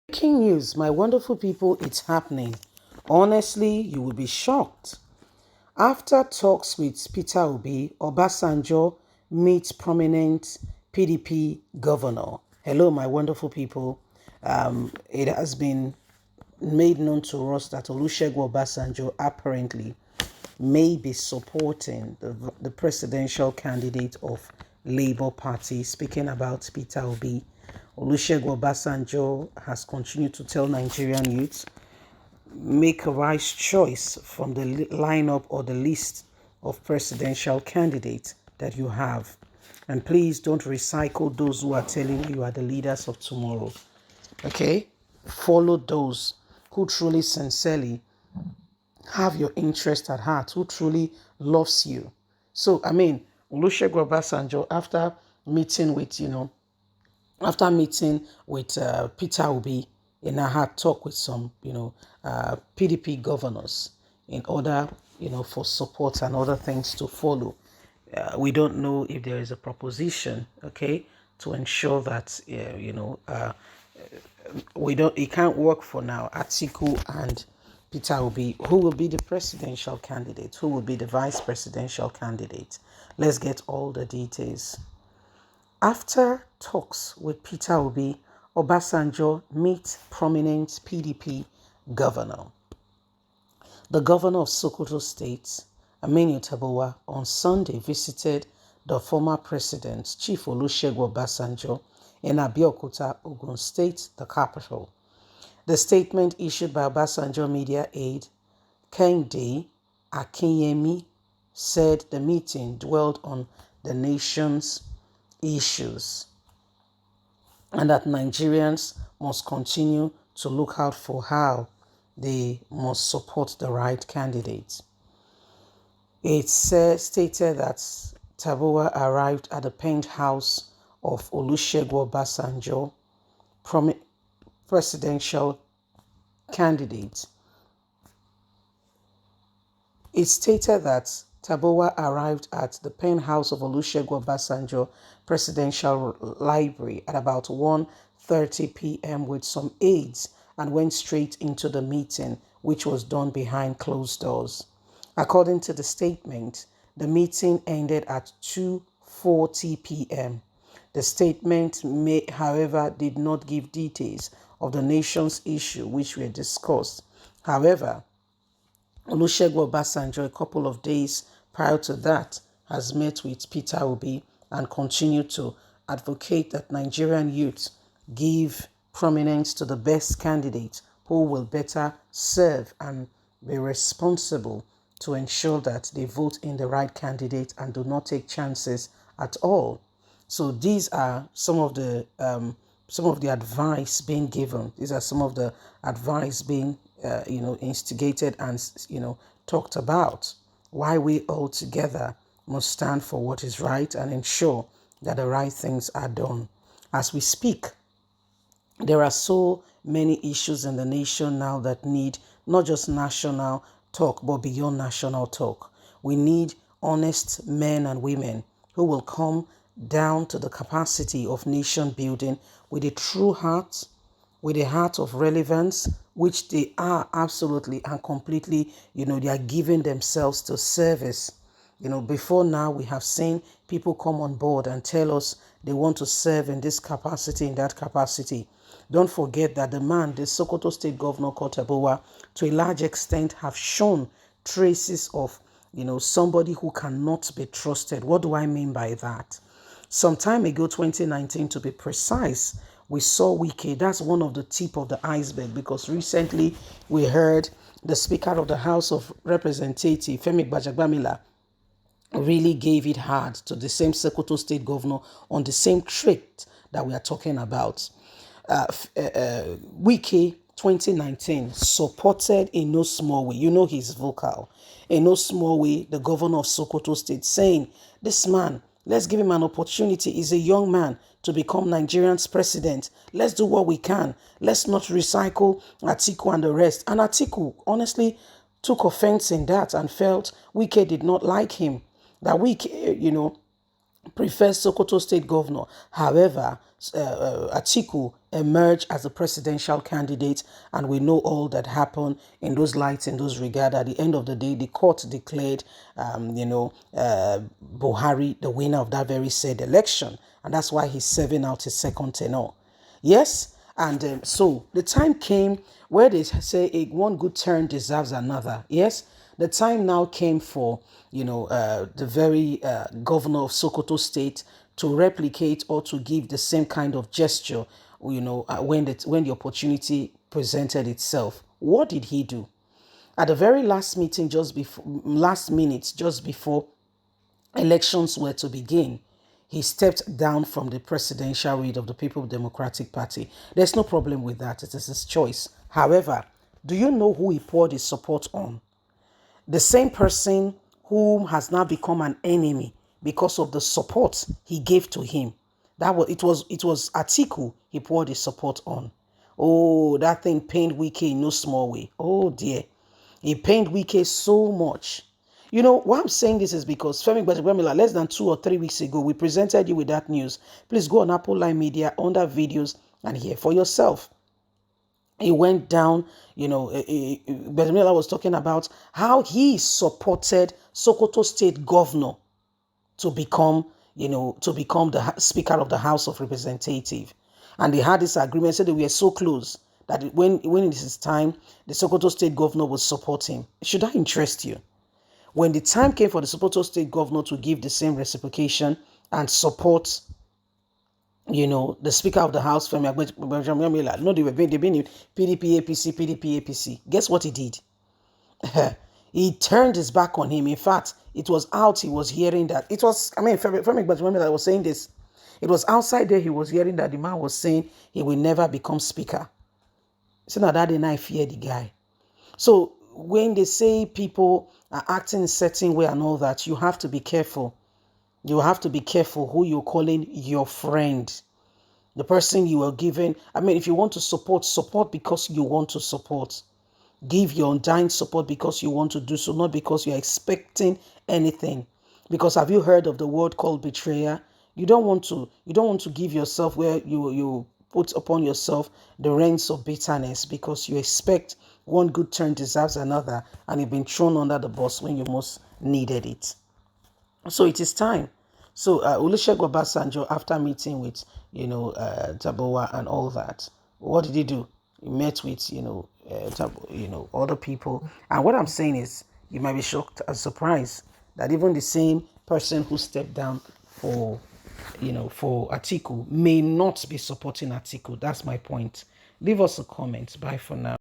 Breaking news, my wonderful people, it's happening. Honestly, you will be shocked. After talks with Peter Obi, Obasanjo meets prominent PDP governor. Hello, my wonderful people. It has been made known to us that Olusegun Obasanjo apparently may be supporting the presidential candidate of Labour Party. Speaking about Peter Obi, Olusegun Obasanjo has continued to tell Nigerian youths, make a wise choice from the lineup or the list of presidential candidates that you have. And please don't recycle those who are telling you are the leaders of tomorrow. Okay? Follow those who truly, sincerely have your interest at heart, who truly loves you. So, Olusegun Obasanjo, after meeting with Peter Obi, and I had talked with some, PDP governors in order, for support and other things to follow. We don't know if there is a proposition, okay, to ensure that, we don't. It can't work for now. Atiku and Peter Obi, who will be the presidential candidate, who will be the vice presidential candidate. Let's get all the details. After talks with Peter Obi, Obasanjo meets prominent PDP governor. The governor of Sokoto State, Aminu Tabowa, on Sunday visited the former president, Chief Olusegun Obasanjo, in Abeokuta, Ogun State, the capital. The statement issued by Obasanjo media aide Kehinde Akinyemi said the meeting dwelled on the nation's issues and that Nigerians must continue to look out for how they must support the right candidate. It stated that Tabowa arrived at the penthouse of Olusegun Obasanjo, presidential candidate. It stated that Tabowa arrived at the penthouse of Olusegun Obasanjo Presidential Library at about 1:30 p.m. with some aides and went straight into the meeting, which was done behind closed doors. According to the statement, the meeting ended at 2:40 p.m. The statement, however, did not give details of the nation's issue which were discussed. However, Olusegun Obasanjo, a couple of days prior to that, has met with Peter Obi and continued to advocate that Nigerian youths give prominence to the best candidate who will better serve and be responsible to ensure that they vote in the right candidate and do not take chances at all. So these are some of the advice being given. These are some of the advice being instigated and talked about. Why we all together must stand for what is right and ensure that the right things are done. As we speak, there are so many issues in the nation now that need not just national talk, but beyond national talk. We need honest men and women who will come down to the capacity of nation building with a true heart, with a heart of relevance, which they are absolutely and completely, they are giving themselves to service. Before now, we have seen people come on board and tell us they want to serve in this capacity, in that capacity. Don't forget that the Sokoto State Governor Tabowa, to a large extent, have shown traces of, somebody who cannot be trusted. What do I mean by that? Some time ago, 2019 to be precise, we saw Wike. That's one of the tip of the iceberg, because recently we heard the Speaker of the House of Representatives, Femi Gbajagbamila, really gave it hard to the same Sokoto State Governor on the same trait that we are talking about. Wike 2019 supported in no small way, he's vocal, in no small way, the governor of Sokoto State, saying, this man, let's give him an opportunity. He's a young man to become Nigerian's president. Let's do what we can. Let's not recycle Atiku and the rest. And Atiku honestly took offense in that and felt Wike did not like him. That Wike, prefers Sokoto State Governor. However, Atiku emerged as a presidential candidate, and we know all that happened in those lights, in those regard. At the end of the day, the court declared, Buhari the winner of that very said election, and that's why he's serving out his second tenure. Yes, and so the time came where they say one good turn deserves another. Yes, the time now came for the very governor of Sokoto State to replicate or to give the same kind of gesture. When the opportunity presented itself. What did he do? At the very last meeting, last minute, just before elections were to begin, he stepped down from the presidential read of the People Democratic Party. There's no problem with that. It is his choice. However, do you know who he poured his support on? The same person who has now become an enemy because of the support he gave to him. It was Atiku he poured his support on. Oh, that thing pained Wike in no small way. Oh dear. It pained Wike so much. Why I'm saying this is because Femi Gbajubamila, less than 2 or 3 weeks ago, we presented you with that news. Please go on Apple Line Media under videos and hear for yourself. He went down, Gbajubamila was talking about how he supported Sokoto State Governor to become the Speaker of the House of Representatives. And they had this agreement, said they were so close that when it is time, the Sokoto State Governor would support him. Should that interest you? When the time came for the Sokoto State Governor to give the same reciprocation and support, the Speaker of the House, Femi Gbajubamila, they've been in PDP, APC, PDP, APC. Guess what he did? He turned his back on him. In fact, it was out, he was hearing that. Femi Gbajubamila was saying this. It was outside there he was hearing that the man was saying he will never become Speaker. So now that day I fear the guy. So when they say people are acting a certain way and all that, you have to be careful. You have to be careful who you're calling your friend. The person you are giving. If you want to support because you want to support. Give your undying support because you want to do so, not because you're expecting anything. Because have you heard of the word called betrayer? You don't want to give yourself where you put upon yourself the reins of bitterness because you expect one good turn deserves another and you've been thrown under the bus when you most needed it. So it is time. So Olusegun Obasanjo, after meeting with Tabowa and all that, what did he do? He met with other people. And what I'm saying is, you might be shocked and surprised that even the same person who stepped down for Atiku may not be supporting Atiku. That's my point. Leave us a comment. Bye for now.